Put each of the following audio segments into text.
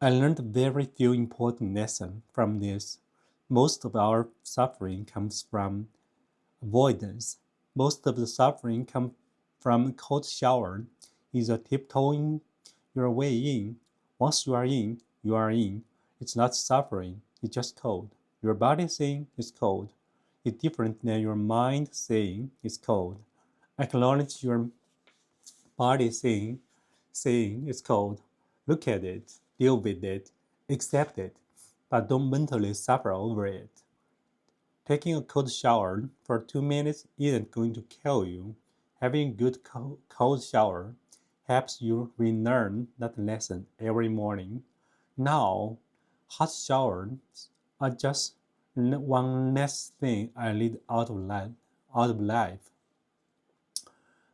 I learned very few important lessons from this. Most of our suffering comes from avoidance. Most of the suffering comes from cold shower. Is a tiptoeing your way in. Once you are in, you are in. It's not suffering, it's just cold. Your body saying it's cold. It's different than your mind saying it's cold. Acknowledge your body saying it's cold. Look at it, deal with it, accept it, but don't mentally suffer over it. Taking a cold shower for 2 minutes isn't going to kill you. Having a good cold shower helps you relearn that lesson every morning. Now, hot showers are just one less thing I lead out of life.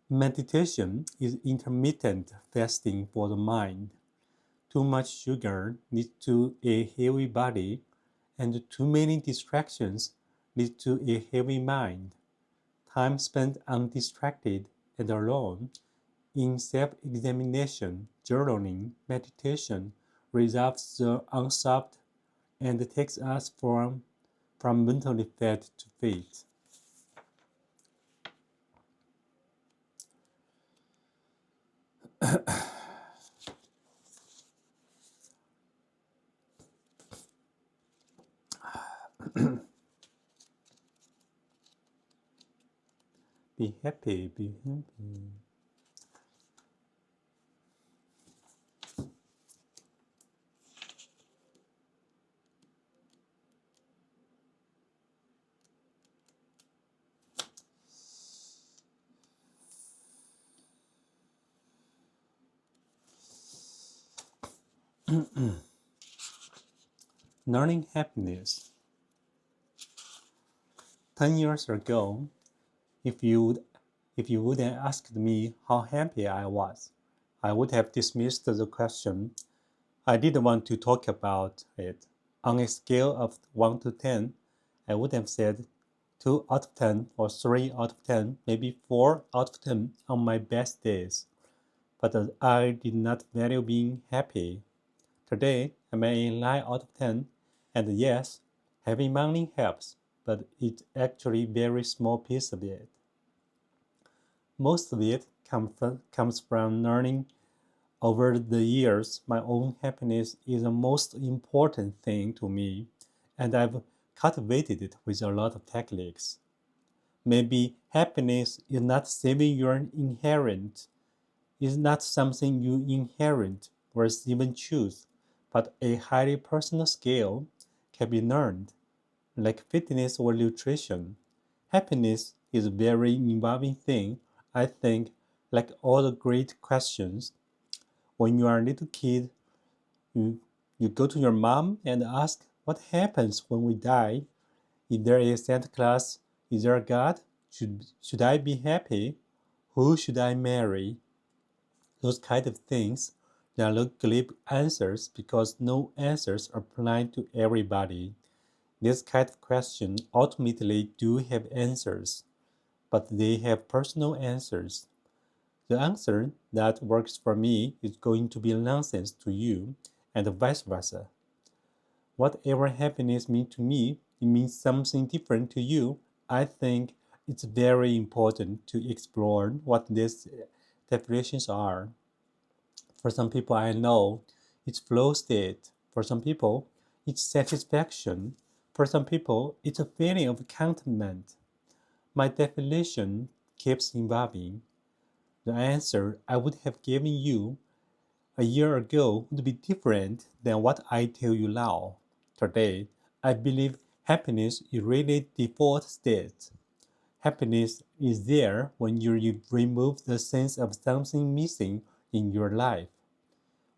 Meditation is intermittent fasting for the mind. Too much sugar leads to a heavy body, and too many distractions lead to a heavy mind. Time spent undistracted and alone in self-examination, journaling, meditation resolves the unsolved and takes us from mentally fat to fit. Be happy, be happy. Learning happiness. 10 years ago, if you would have asked me how happy I was, I would have dismissed the question. I didn't want to talk about it. On a scale of 1 to 10, I would have said 2 out of 10 or 3 out of 10, maybe 4 out of 10 on my best days. But I did not value being happy. Today, I'm a 9 out of 10, and yes, having money helps, but it's actually a very small piece of it. Most of it comes from learning over the years. My own happiness is the most important thing to me, and I've cultivated it with a lot of techniques. Maybe happiness is not saving your inherent, is not something you inherit or even choose, but a highly personal skill can be learned, like fitness or nutrition. Happiness is a very involving thing, I think, like all the great questions. When you are a little kid, you, you go to your mom and ask, what happens when we die? Is there a Santa Claus? Is there a God? Should I be happy? Who should I marry? Those kind of things. They are not glib answers because no answers are applied to everybody. This kind of questions ultimately do have answers, but they have personal answers. The answer that works for me is going to be nonsense to you, and vice versa. Whatever happiness means to me, it means something different to you. I think it's very important to explore what these definitions are. For some people I know, it's flow state. For some people, it's satisfaction. For some people, it's a feeling of contentment. My definition keeps evolving. The answer I would have given you a year ago would be different than what I tell you now. Today, I believe happiness is really default state. Happiness is there when you remove the sense of something missing in your life.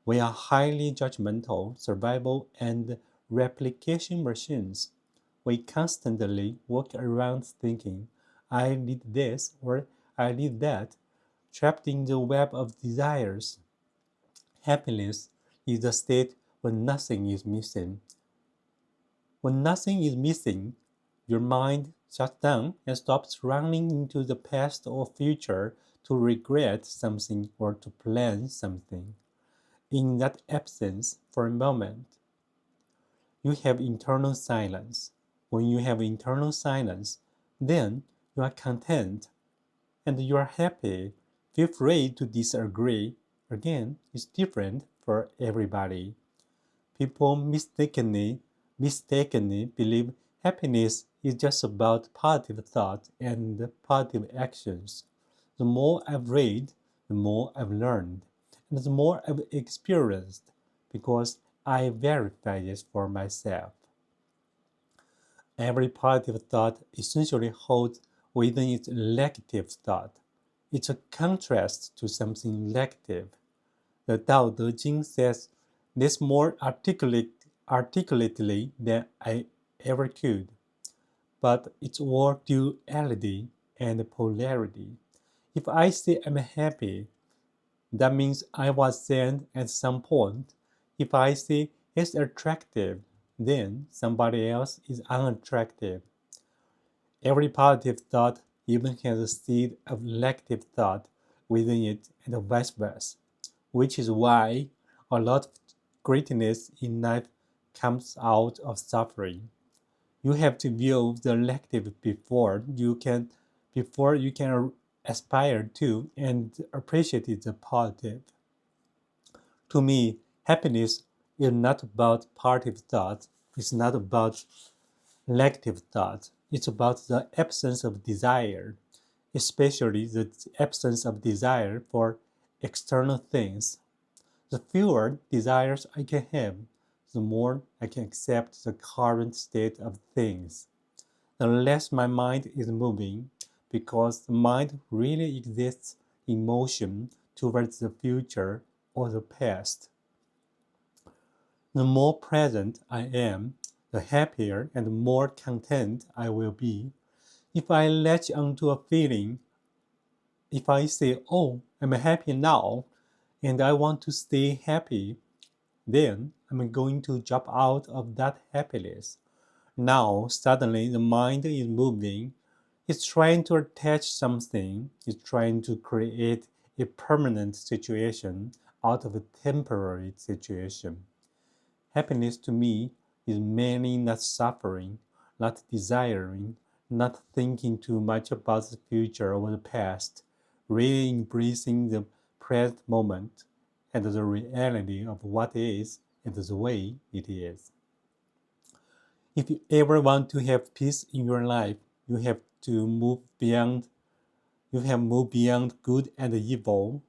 We are highly judgmental, survival, and replication machines. We constantly walk around thinking, I need this or I need that, trapped in the web of desires. Happiness is the state when nothing is missing. When nothing is missing, your mind shuts down and stops running into the past or future to regret something or to plan something. in that absence for a moment. You have internal silence. When you have internal silence, then you are content and you are happy. Feel free to disagree. Again, it's different for everybody. People mistakenly believe happiness is just about positive thoughts and positive actions. The more I've read, the more I've learned, and the more I've experienced, because I verify this for myself. Every positive thought essentially holds within it a negative thought. It's a contrast to something negative. The Tao Te Ching says this more articulately than I ever could, but it's all duality and polarity. If I say I'm happy, that means I was sad at some point. If I say it's attractive, then somebody else is unattractive. Every positive thought even has a seed of negative thought within it and vice versa, which is why a lot of greatness in life comes out of suffering. You have to view the negative before you can aspire to and appreciate the positive. To me, happiness is not about positive thoughts. It's not about negative thoughts. It's about the absence of desire, especially the absence of desire for external things. The fewer desires I can have, the more I can accept the current state of things. The less my mind is moving, because the mind really exists in motion towards the future or the past. The more present I am, the happier and more content I will be. If I latch onto a feeling, if I say, oh, I'm happy now, and I want to stay happy, then I'm going to drop out of that happiness. Now, suddenly, the mind is moving. It's trying to attach something. It's trying to create a permanent situation out of a temporary situation. Happiness to me is mainly not suffering, not desiring, not thinking too much about the future or the past, really embracing the present moment and the reality of what is and the way it is. If you ever want to have peace in your life, you have to move beyond good and evil.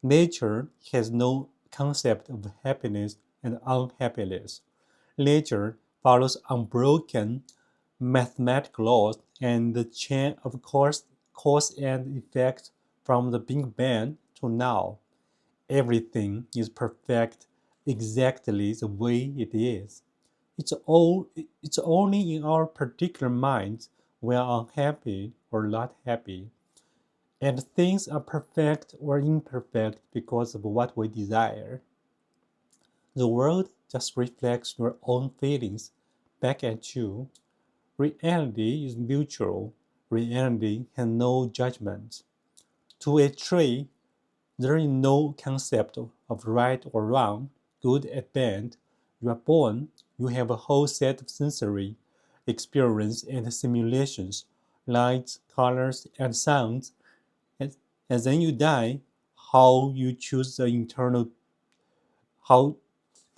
Nature has no concept of happiness and unhappiness. Nature follows unbroken mathematical laws and the chain of cause and effect from the Big Bang to now. Everything is perfect exactly the way it is. It's only in our particular minds we are unhappy or not happy. And things are perfect or imperfect because of what we desire. The world just reflects your own feelings back at you. Reality is mutual. Reality has no judgment. To a tree, there is no concept of right or wrong, good or bad. You are born, you have a whole set of sensory experience and simulations, lights, colors, and sounds, and, and then you die. How you choose the internal how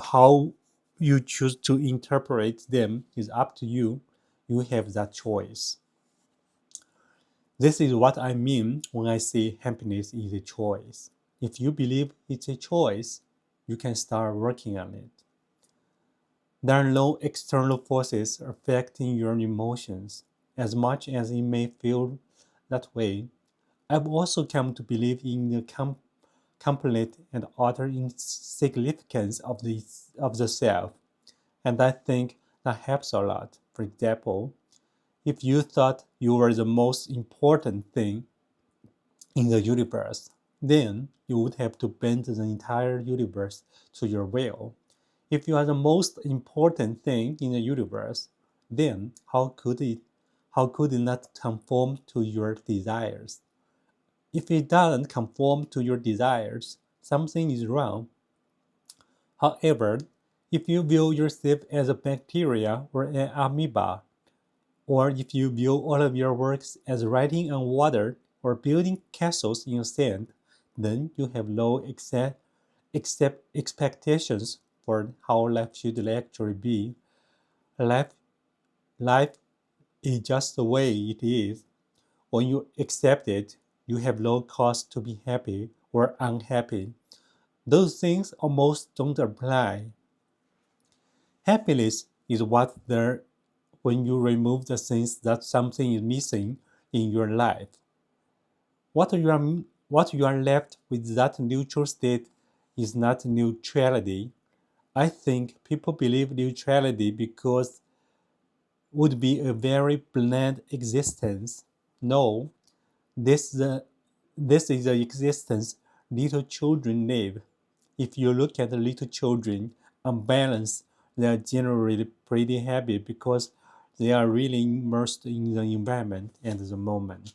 how you choose to interpret them is up to you. You have that choice. This is what I mean when I say happiness is a choice. If you believe it's a choice, you can start working on it. There are no external forces affecting your emotions, as much as it may feel that way. I've also come to believe in the complete and utter insignificance of the self, and I think that helps a lot. For example, if you thought you were the most important thing in the universe, then you would have to bend the entire universe to your will. If you are the most important thing in the universe, then how could it not conform to your desires? If it doesn't conform to your desires, something is wrong. However, if you view yourself as a bacteria or an amoeba, or if you view all of your works as writing on water or building castles in sand, then you have low expectations for how life should actually be. Life, life is just the way it is. When you accept it, you have low cause to be happy or unhappy. Those things almost don't apply. Happiness is what there when you remove the sense that something is missing in your life. What you are left with that neutral state is not neutrality. I think people believe neutrality because would be a very bland existence. No, this is the this is the existence little children live. If you look at the little children unbalanced, they are generally pretty happy because they are really immersed in the environment and the moment,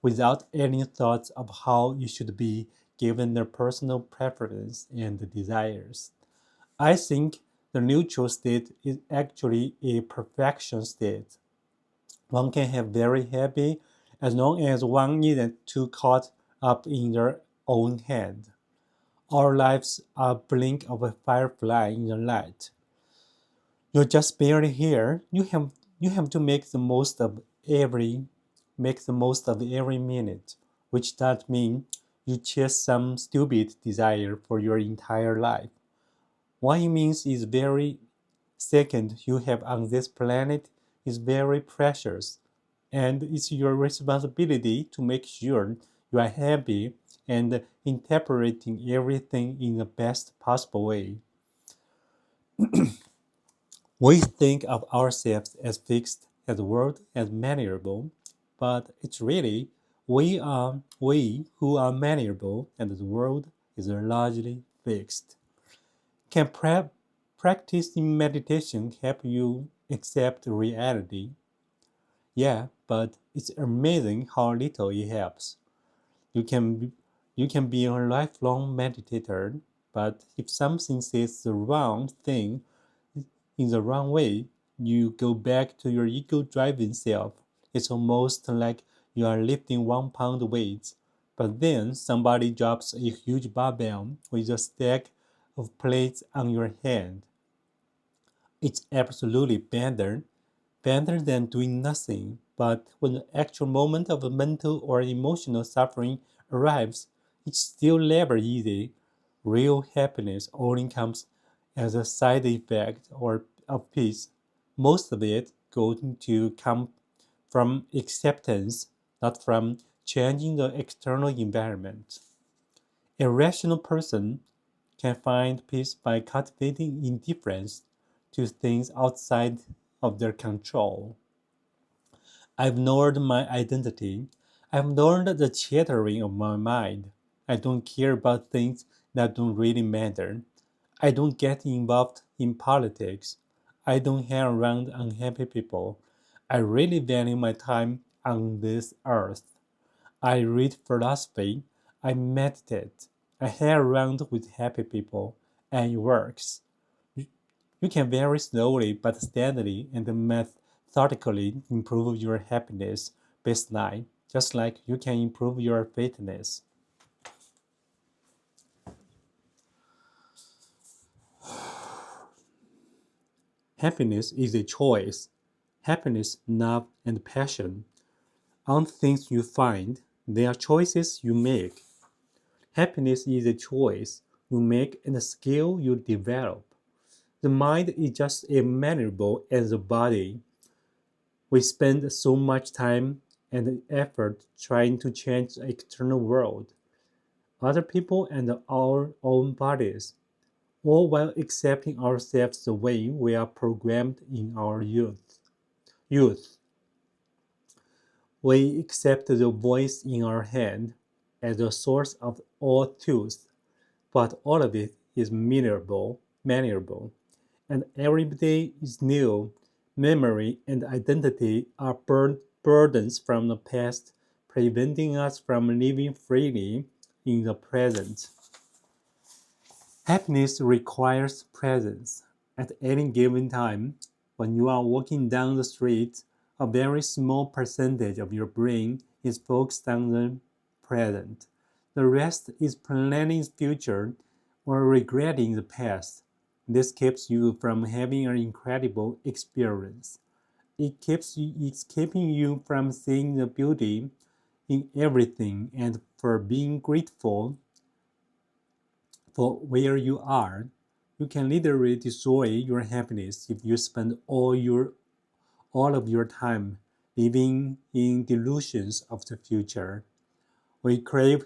without any thoughts of how you should be given their personal preference and desires. I think the neutral state is actually a perfection state. One can have very happy as long as one isn't too caught up in their own head. Our lives are a blink of a firefly in the night. You're just barely here. You have to make the most of every minute, which does mean you chase some stupid desire for your entire life. What it means is very second you have on this planet is very precious, and it's your responsibility to make sure you are happy and interpreting everything in the best possible way. We think of ourselves as fixed, as the world as malleable, but it's really we who are malleable and the world is largely fixed. Can practicing meditation help you accept reality? Yeah, but it's amazing how little it helps. You can be, you can be a lifelong meditator, but if something says the wrong thing in the wrong way, you go back to your ego-driven self. It's almost like you are lifting 1 pound weights, but then somebody drops a huge barbell with a stack of plates on your hand. It's absolutely better than doing nothing. But when the actual moment of mental or emotional suffering arrives, it's still never easy. Real happiness only comes as a side effect or of peace. Most of it going to come from acceptance, not from changing the external environment. A rational person can find peace by cultivating indifference to things outside of their control. I've learned my identity. I've learned the chattering of my mind. I don't care about things that don't really matter. I don't get involved in politics. I don't hang around unhappy people. I really value my time on this earth. I read philosophy. I meditate. I hang around with happy people, and it works. You can very slowly but steadily and methodically improve your happiness baseline, just like you can improve your fitness. Happiness is a choice. Happiness, love, and passion aren't things you find, they are choices you make. Happiness is a choice you make and a skill you develop. The mind is just as malleable as the body. We spend so much time and effort trying to change the external world, other people, and our own bodies, all while accepting ourselves the way we are programmed in our youth. We accept the voice in our head as the source of all truth, but all of it is malleable, and every day is new. Memory and identity are burdens from the past, preventing us from living freely in the present. Happiness requires presence. At any given time, when you are walking down the street, a very small percentage of your brain is focused on the present. The rest is planning the future or regretting the past. This keeps you from having an incredible experience. It's keeping you from seeing the beauty in everything and for being grateful for where you are. You can literally destroy your happiness if you spend all of your time living in delusions of the future. We crave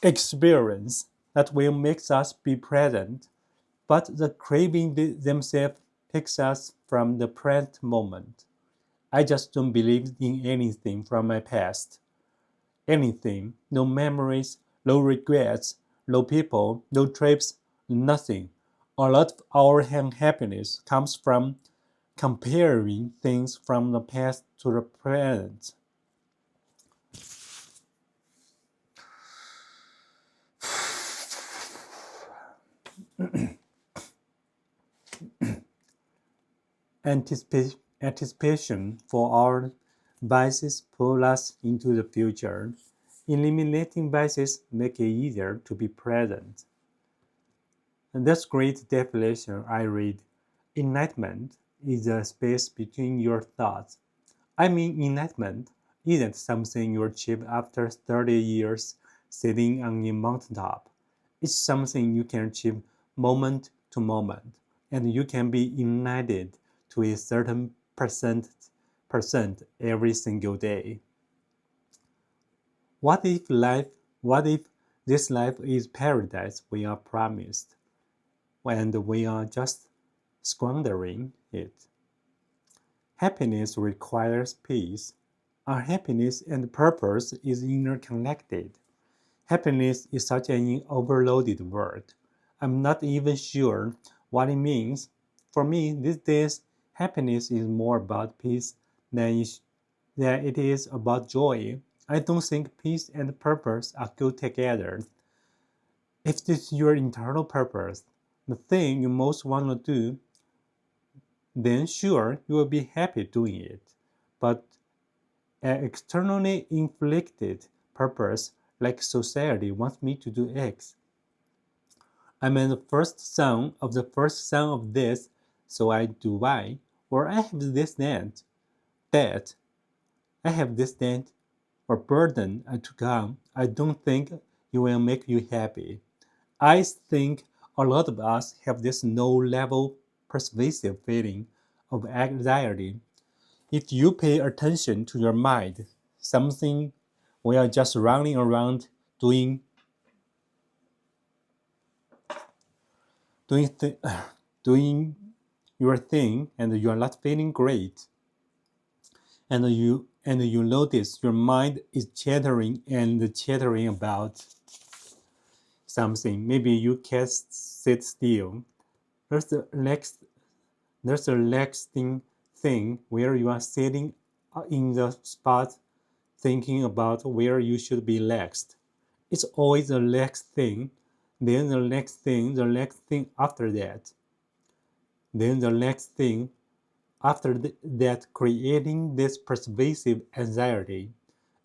experience that will make us be present, but the craving themselves takes us from the present moment. I just don't believe in anything from my past. Anything, no memories, no regrets, no people, no trips, nothing. A lot of our happiness comes from comparing things from the past to the present. Anticipation for our biases pull us into the future. Eliminating biases make it easier to be present. And this great definition I read. Enlightenment is a space between your thoughts. I mean, enlightenment isn't something you achieve after 30 years sitting on a mountaintop. It's something you can achieve moment to moment, and you can be enlightened to a certain percent every single day. What if this life is paradise we are promised, and we are just squandering it? Happiness requires peace. Our happiness and purpose is interconnected. Happiness is such an overloaded word. I'm not even sure what it means. For me, these days, happiness is more about peace than it is about joy. I don't think peace and purpose are good together. If this is your internal purpose, the thing you most want to do, then sure, you will be happy doing it. But an externally inflicted purpose, like society wants me to do X. I'm the first son of the first son of this, so I do Y. Or I have this that. I have this debt or burden I took on. I don't think it will make you happy. I think a lot of us have this low-level pervasive feeling of anxiety. If you pay attention to your mind, something we are just running around doing doing th- doing your thing and you are not feeling great, and you notice your mind is chattering about something. Maybe you can't sit still. There's the next there's a relaxing thing where you are sitting in the spot thinking about where you should be relaxed. It's always the next thing, then the next thing after that, then the next thing after that, creating this pervasive anxiety.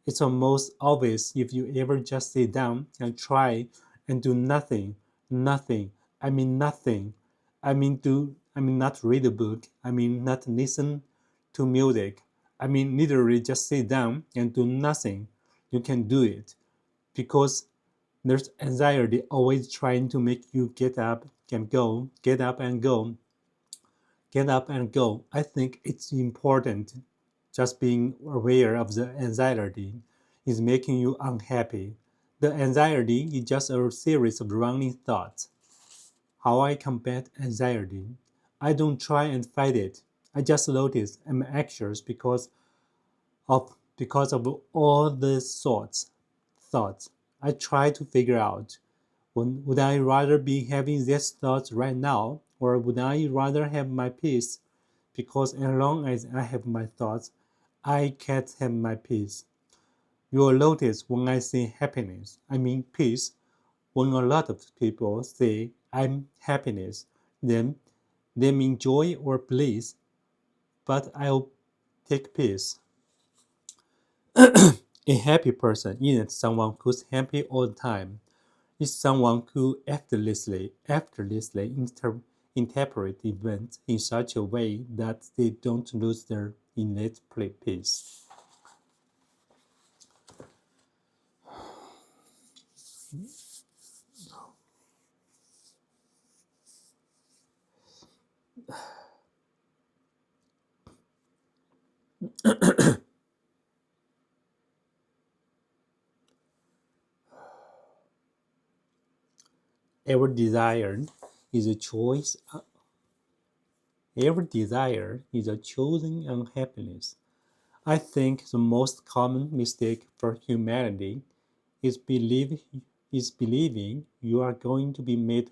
It's almost obvious if you ever just sit down and try and do nothing, nothing. I mean nothing. I mean not read a book. I mean not listen to music. I mean literally just sit down and do nothing. You can do it because there's anxiety always trying to make you get up and go, get up and go, get up and go. I think it's important. Just being aware of the anxiety is making you unhappy. The anxiety is just a series of running thoughts. How I combat anxiety. I don't try and fight it. I just notice I'm anxious because of all the thoughts. I try to figure out, would I rather be having these thoughts right now, or would I rather have my peace? Because as long as I have my thoughts, I can't have my peace. You will notice when I say happiness, I mean peace. When a lot of people say I'm happiness, then they mean joy or bliss, but I'll take peace. A happy person isn't someone who's happy all the time. It's someone who effortlessly interpret events in such a way that they don't lose their innate peace. Every desire is a choice. Every desire is a chosen unhappiness. I think the most common mistake for humanity is believing you are going to be made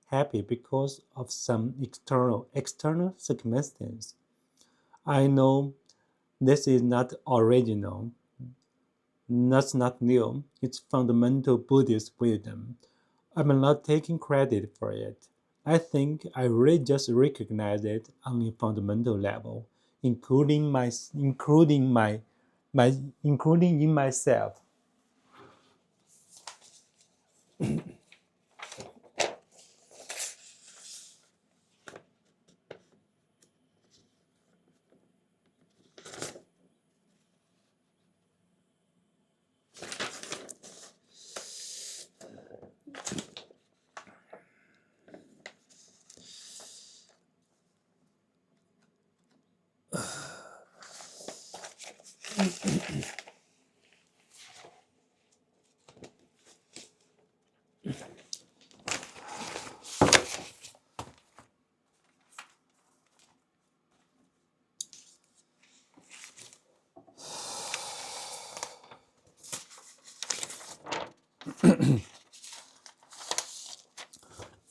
happy because of some external circumstance. I know this is not original, that's not new. It's fundamental Buddhist wisdom. I'm not taking credit for it. I think I really just recognize it on a fundamental level, including in myself.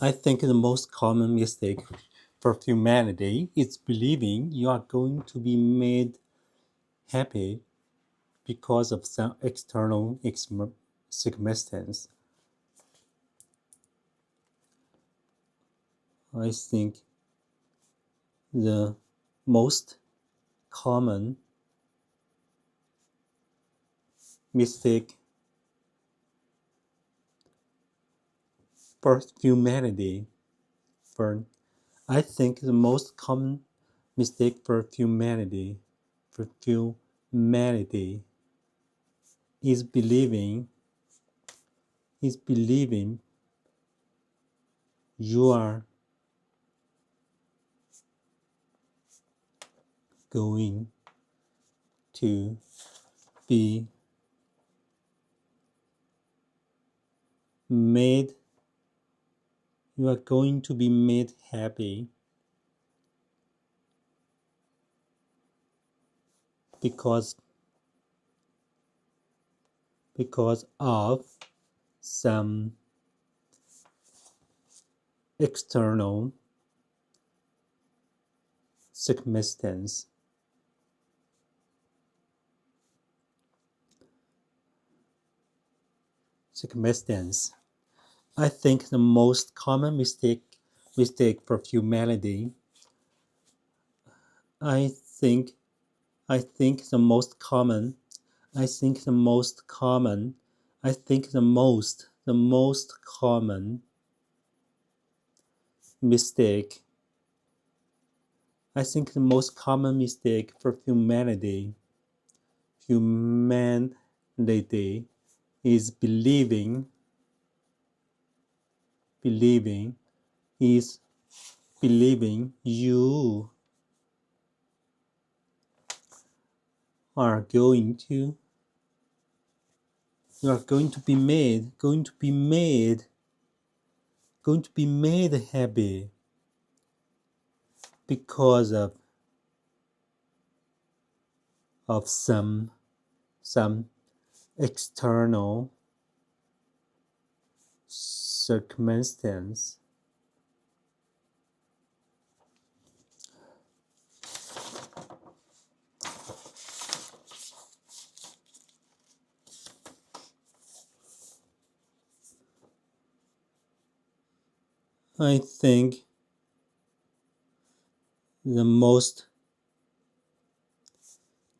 I think the most common mistake for humanity is believing you are going to be made happy because of some external circumstance. I think the most common mistake for humanity for I think the most common mistake for humanity is believing you are going to be made you are going to be made happy because of some external circumstance. I think the most common mistake for humanity. I think I think the most common. I think the most common. I think the most common mistake. I think the most common mistake for humanity is believing is believing are going to you are going to be made happy because of some external circumstance. I think the most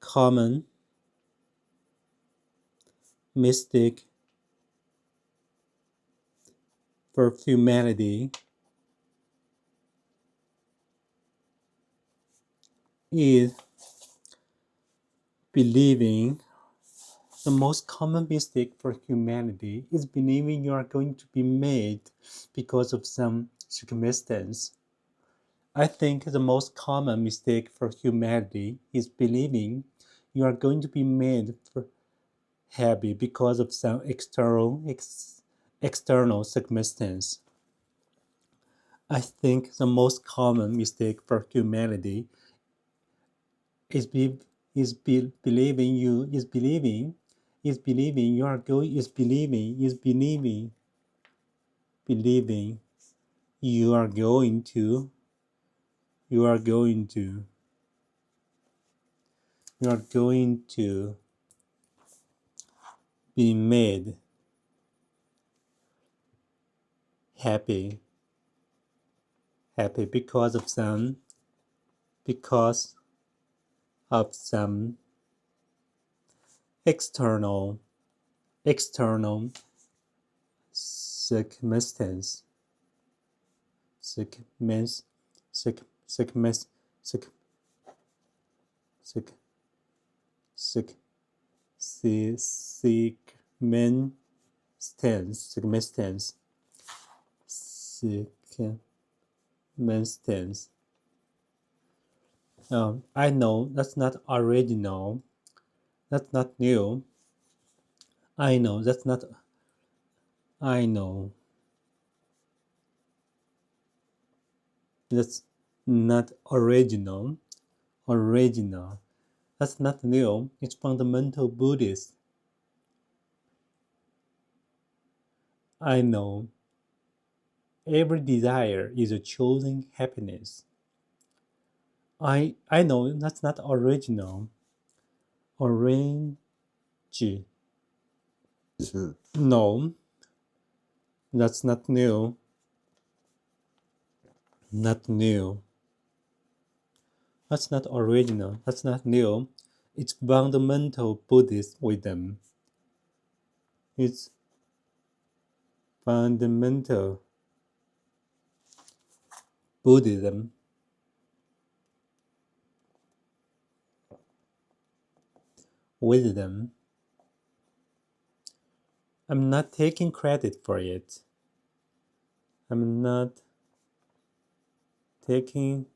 common mistake for humanity is believing the most common mistake for humanity is believing you are going to be made because of some circumstance. I think the most common mistake for humanity is believing you are going to be made for happy because of some external circumstance. I think the most common mistake for humanity is believing you are going is believing you are going to you are going to you are going to be made happy because of some external external circumstance circumstance circumstance circumstance circumstance. I know that's not original. That's not new. I know that's not. I know that's not original. Original. That's not new. It's fundamental Buddhist. I know every desire is a chosen happiness. I know that's not original. Orange. No, that's not new. Not new. That's not original. That's not new. It's fundamental Buddhist wisdom. It's fundamental Buddhism. Wisdom. I'm not taking credit for it. I'm not taking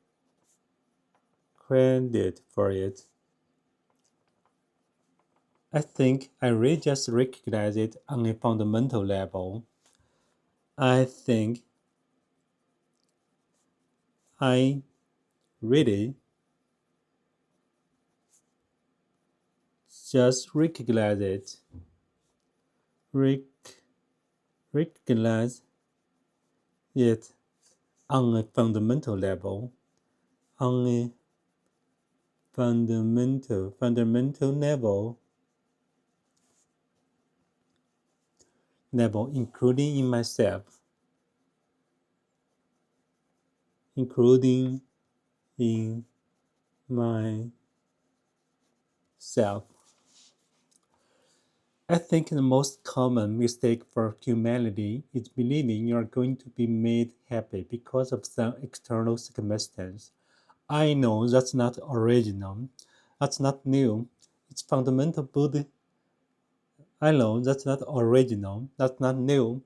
credit for it. I think I really just recognize it on a fundamental level. I think I really just recognize it. Recognize it on a fundamental level. On a fundamental level, including in myself, including in myself. I think the most common mistake for humanity is believing you are going to be made happy because of some external circumstance. I know that's not original, that's not new, it's fundamental Buddhist. I know that's not original, that's not new,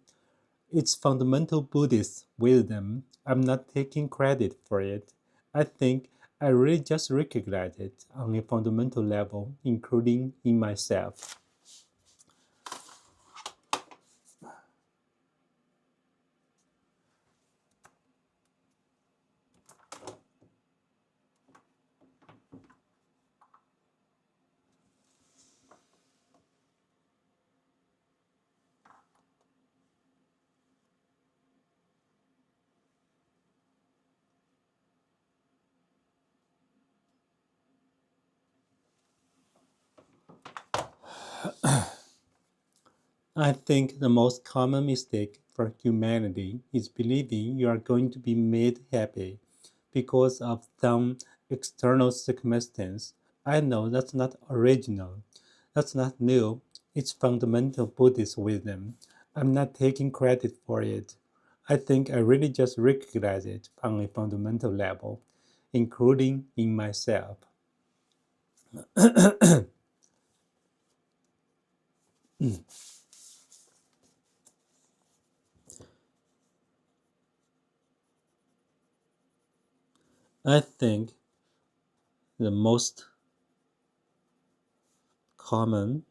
it's fundamental Buddhist wisdom. I'm not taking credit for it. I think I really just recognize it on a fundamental level, including in myself. I think the most common mistake for humanity is believing you are going to be made happy because of some external circumstance. I know that's not original. That's not new. It's fundamental Buddhist wisdom. I'm not taking credit for it. I think I really just recognize it on a fundamental level, including in myself. I think the most common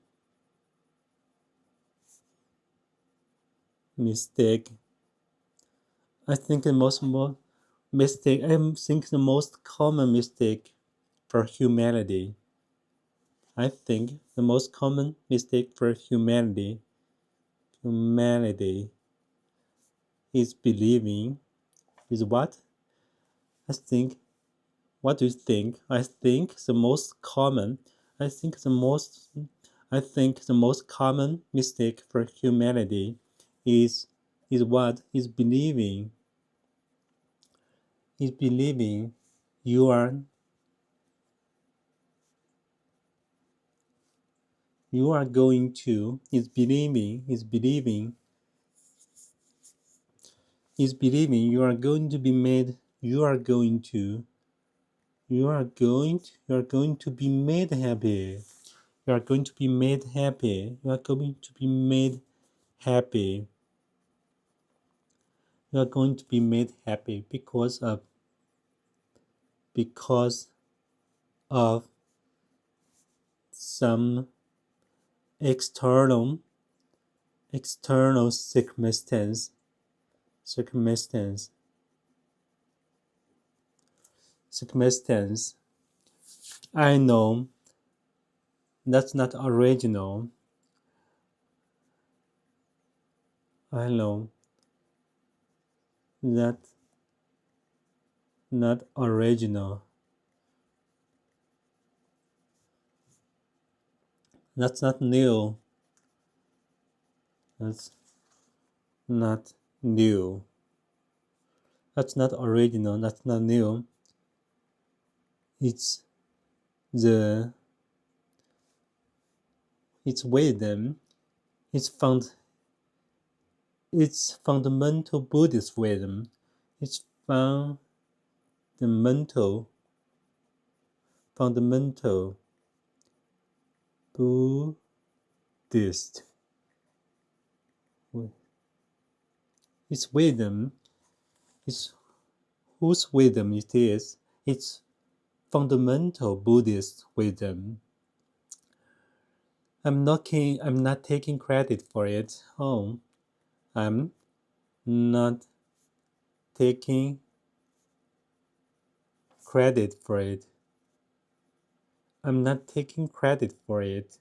mistake I think the most mistake I think the most common mistake for humanity. I think the most common mistake for humanity is believing is what? I think what do you think? I think the most I think the most common mistake for humanity is what is believing you are you are going to is believing you are going to be made you are going to be made happy. You are going to be made happy. You are going to be made happy. You are going to be made happy because of some external circumstance circumstance circumstance. I know that's not original. I know that not original. That's not new. That's not new. That's not original. That's not new. It's the it's wisdom. It's found it's fundamental Buddhist wisdom. It's fundamental Buddhist. It's wisdom. It's whose wisdom it is. It's fundamental Buddhist wisdom. I'm not taking credit for it. Oh, I'm not taking credit for it. I'm not taking credit for it.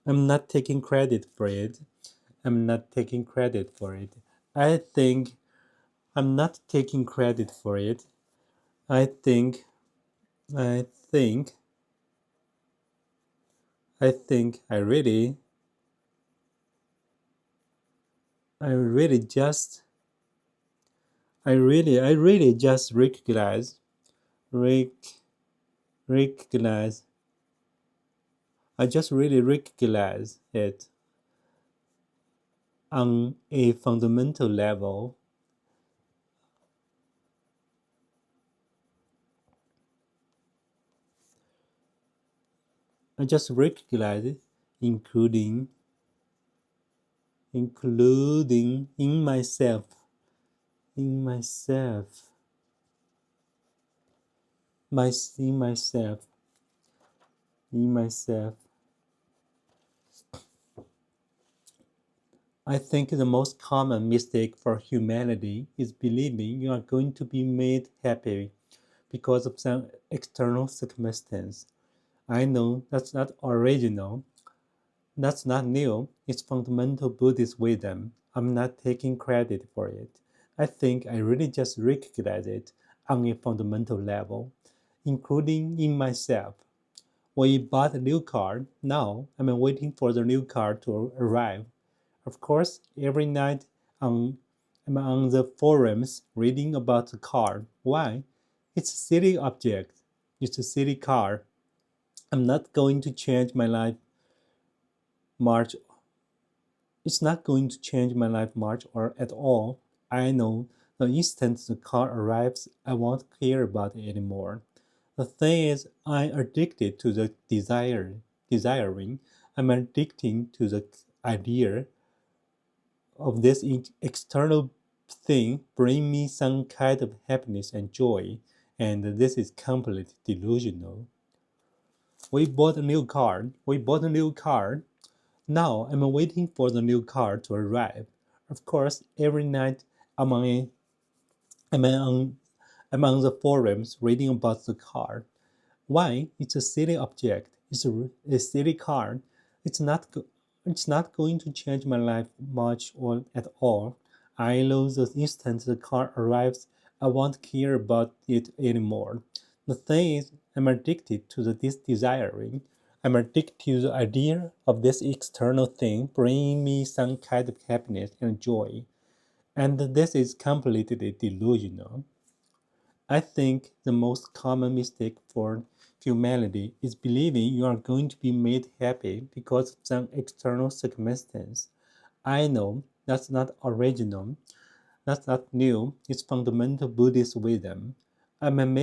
I'm not taking credit for it. I'm not taking credit for it. I think I'm not taking credit for it. I think I think I think I really just I really just rec, recognize I just really recognize it on a fundamental level. I just recognize it, including in myself, in myself, in myself, in myself. I think the most common mistake for humanity is believing you are going to be made happy because of some external circumstance. I know that's not original, that's not new, it's fundamental Buddhist wisdom. I'm not taking credit for it. I think I really just recognize it on a fundamental level, including in myself. We bought a new car. Now I'm waiting for the new car to arrive. Of course, every night on, I'm on the forums reading about the car. Why? It's a silly object. It's a silly car. I'm not going to change my life much. It's not going to change my life much or at all. I know the instant the car arrives, I won't care about it anymore. The thing is, I'm addicted to the desiring. I'm addicted to the idea of this external thing bring me some kind of happiness and joy, and this is completely delusional. We bought a new car. We bought a new car. Now I'm waiting for the new car to arrive. Of course, every night I'm on, I'm on, I'm on the forums reading about the car. Why? It's a silly object. It's a silly car. It's not. It's not going to change my life much or at all. I know the instant the car arrives, I won't care about it anymore. The thing is, I'm addicted to this desiring. I'm addicted to the idea of this external thing bringing me some kind of happiness and joy. And this is completely delusional. I think the most common mistake for humanity is believing you are going to be made happy because of some external circumstance. I know that's not original, that's not new, it's fundamental Buddhist wisdom. I'm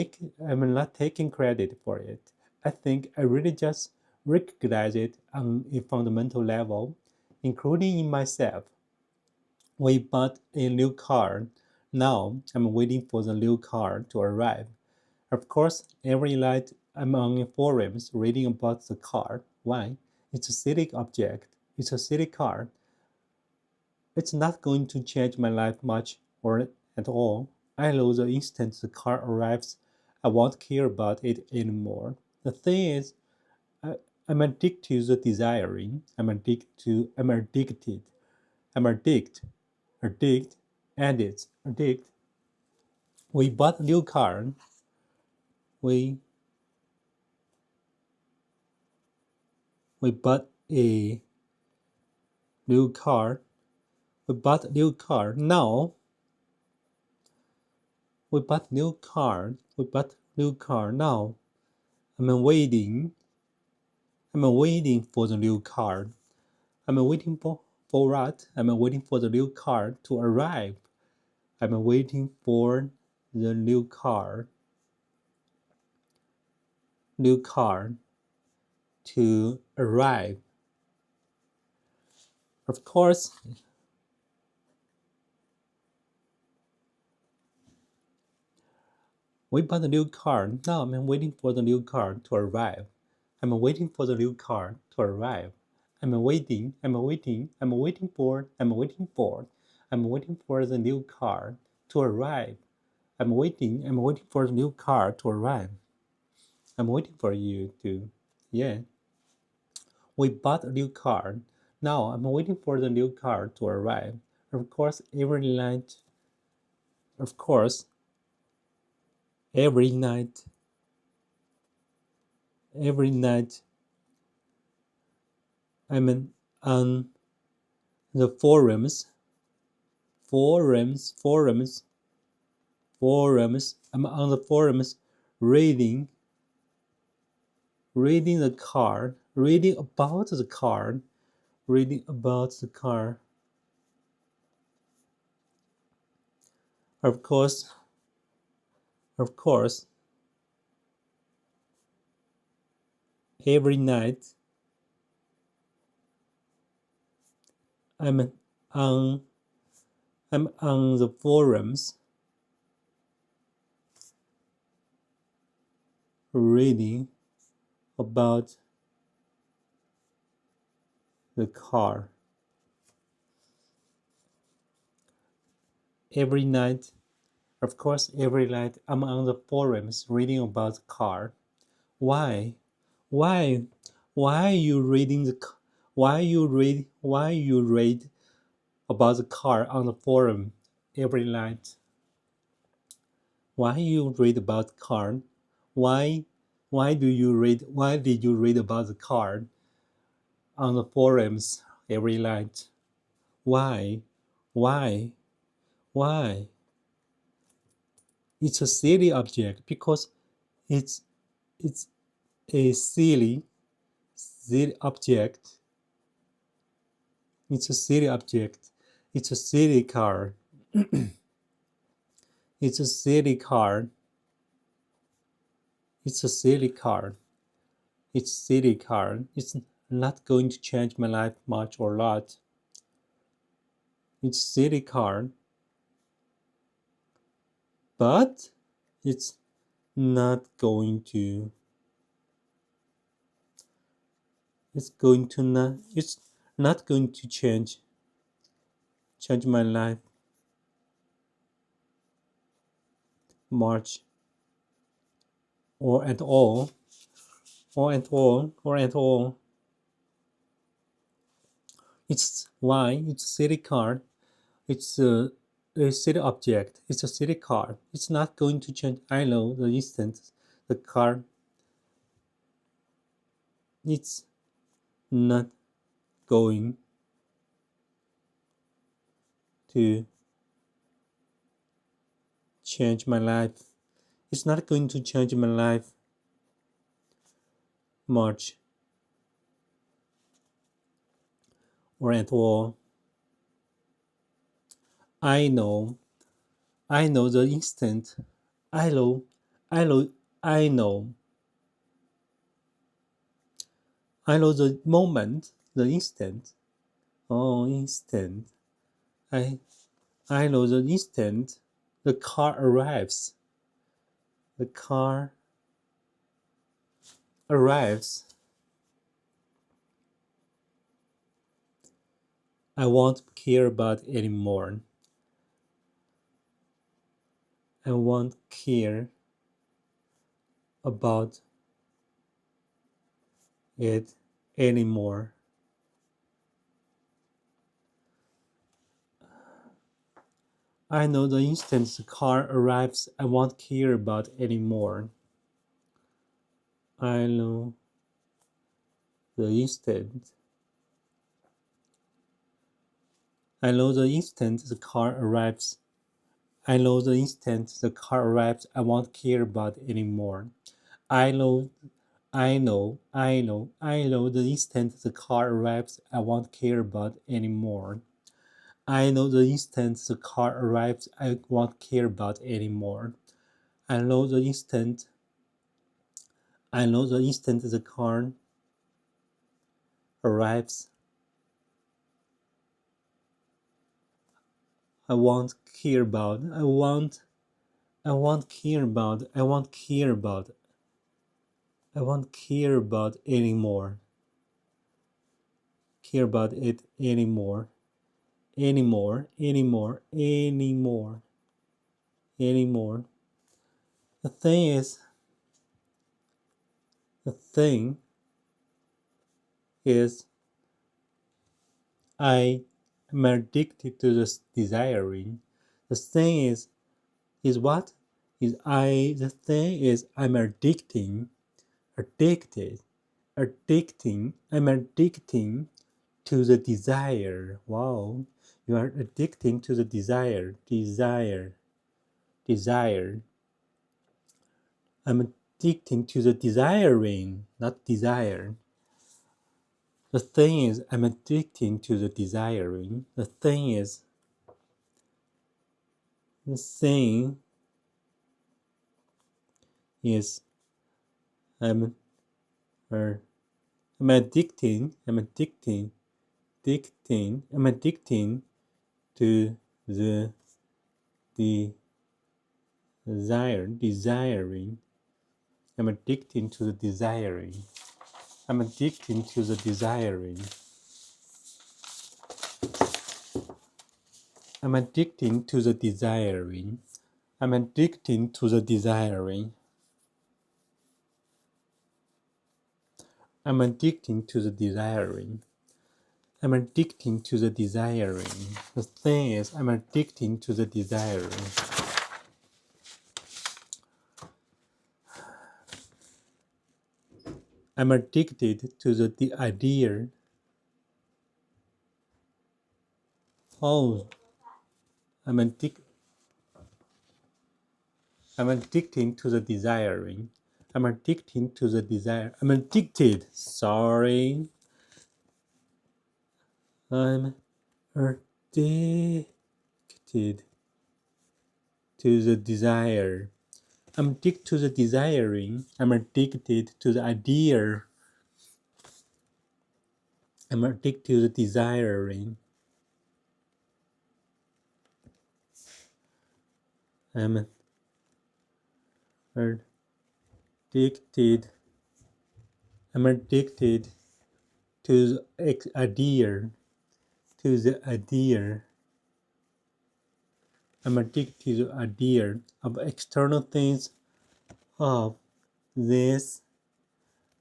not taking credit for it. I think I really just recognize it on a fundamental level, including in myself. We bought a new car. Now I'm waiting for the new car to arrive. Of course, every night I'm on forums reading about the car. Why? It's a silly object. It's a silly car. It's not going to change my life much or at all. I know the instant the car arrives, I won't care about it anymore. The thing is, I, I'm addicted to the desiring. I'm addicted. I'm addicted. Addict. We bought a new car. We we bought a new car. We bought a new car. Now we bought new car. We bought new car. Now I'm waiting. I'm waiting for the new car. I'm waiting for what? I'm waiting for the new car to arrive. I'm waiting for the new car. New car to arrive. Of course, we bought a new car. Now I'm waiting for the new car to arrive. I'm waiting for the new car to arrive. I'm waiting for the new car to arrive. I'm waiting for the new car to arrive. I'm waiting for you to, yeah. We bought a new car. Now I'm waiting for the new car to arrive. Of course, of course, every night, every night, I'm on the forums. I'm on the forums reading, reading the car, reading about the car, reading about the car. Of course, of course, every night I'm on, I'm on the forums reading about the car. Every night, of course, every night I'm on the forums reading about the car. Why? Why? Why are you reading the? Why you read about the car on the forum every night? Why you read about car? Why? Why did you read about the card on the forums every night? Why? Why? Why? It's a silly object because it's a silly object. It's a silly object. It's a silly card. It's a silly card. It's a silly card. It's a silly card. It's not going to change my life much or a lot. It's a silly card. But it's not going to it's not going to change my life much or at all. It's why it's a silly card. It's a silly object. It's a silly card. It's not going to change. I know the instant the card. It's not going to change my life. It's not going to change my life much or at all. I know the instant. I know the moment, the instant. Oh, instant. I know the instant the car arrives. The car arrives. I won't care about it anymore. I won't care about it anymore. I know the instant the car arrives, I won't care about it anymore. I know the instant. I know the instant the car arrives. I know the instant the car arrives, I won't care about it anymore. I know the instant the car arrives, I won't care about it anymore. I know the instant the car arrives, I won't care about it anymore. I know the instant the car arrives, I won't care about. I won't care about. I won't care about. I won't care about anymore. Care about it anymore. Anymore. The thing is, I am addicted to this desiring. The thing is what? The thing is, I'm addicted. I'm addicting to the desire. Wow. You are addicting to the desire. I'm addicting to the desiring, not desire. The thing is, I'm addicting to the desiring. The thing is, I'm addicting to the desiring. I'm addicting to the desiring. I'm addicting to the desiring. I'm addicting to the desiring. I'm addicting to the desiring. I'm addicting to the desiring. I'm addicting to the desiring. The thing is, I'm addicting to the desiring. I'm addicted to the idea. Oh, I'm addicted. I'm addicted to the desiring. I'm addicted to the desire. I'm addicted. Sorry. I'm addicted to the desire. I'm addicted to the desiring. I'm addicted to the idea. I'm addicted to the desiring. I'm addicted. I'm addicted to the idea. To the idea. I'm addicted to the idea of external things, of this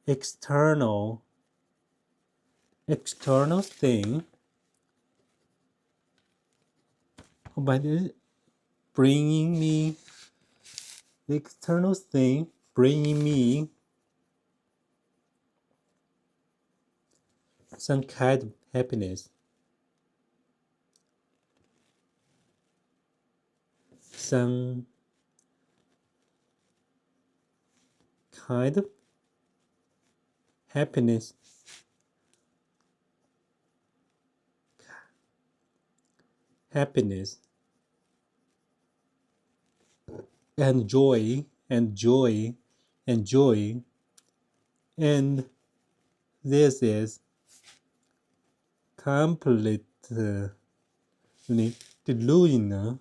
external thing, by bringing me the external thing, bringing me some kind of happiness, some kind of happiness, happiness, and joy, and joy, and joy, and this is completely delusional.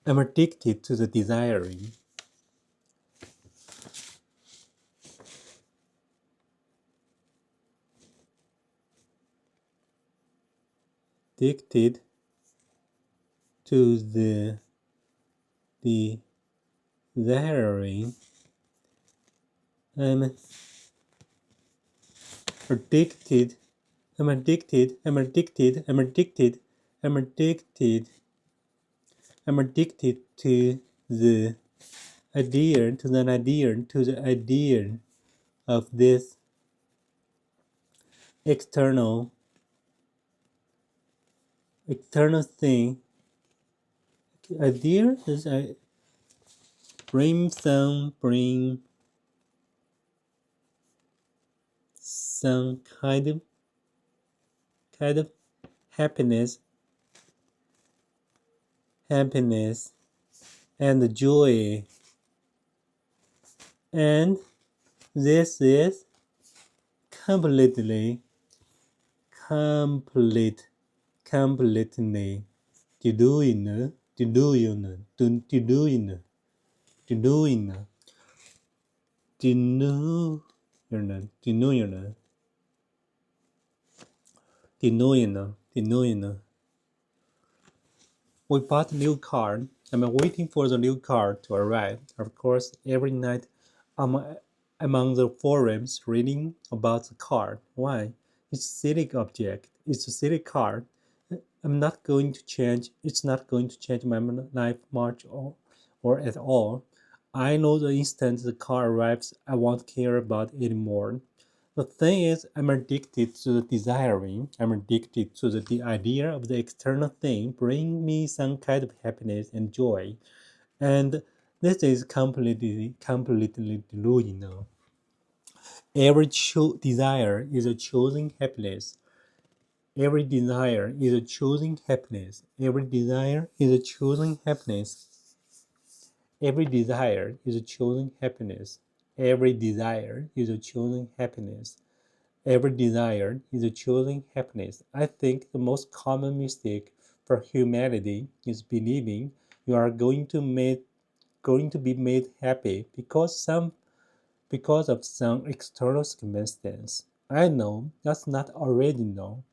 I'm addicted to the desiring. Addicted to the desiring. I'm addicted. I'm addicted. I'm addicted. I'm addicted. I'm addicted. I'm addicted to the idea, to the idea, to the idea of this external thing. Idea is I bring some kind of happiness and joy, and this is completely delusional, delusional, delusional, delusional, delusional, delusional, delusional. We bought a new car. I'm waiting for the new car to arrive. Of course, every night I'm among the forums reading about the car. Why? It's a silly object. It's a silly car. I'm not going to change. It's not going to change my life much or at all. I know the instant the car arrives, I won't care about it anymore. The thing is, I'm addicted to the desiring. I'm addicted to the idea of the external thing bring me some kind of happiness and joy. And this is completely delusional. Every desire is a choosing happiness. Every desire is a choosing happiness. Every desire is a choosing happiness. Every desire is a choosing happiness. Every desire is a choosing happiness. Every desire is a choosing happiness. I think the most common mistake for humanity is believing you are going to be made happy because of some external circumstance. I know that's not original.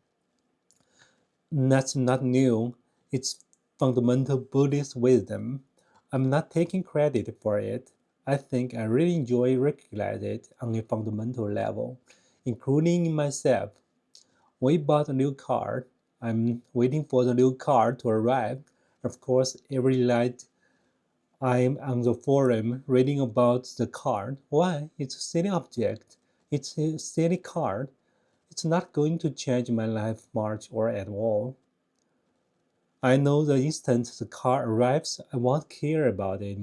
That's not new. It's fundamental Buddhist wisdom. I'm not taking credit for it. I think I really enjoy recognizing it on a fundamental level, including myself. We bought a new car. I'm waiting for the new car to arrive. Of course, every night I'm on the forum reading about the card. Why? It's a silly object. It's a silly card. It's not going to change my life much or at all. I know the instant the car arrives, I won't care about it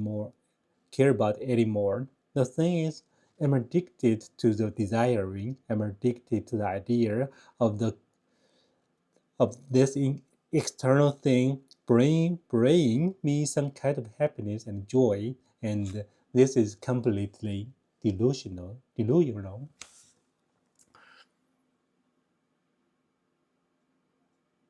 anymore. The thing is, I'm addicted to the desiring. I'm addicted to the idea of this external thing bringing me some kind of happiness and joy, and this is completely delusional.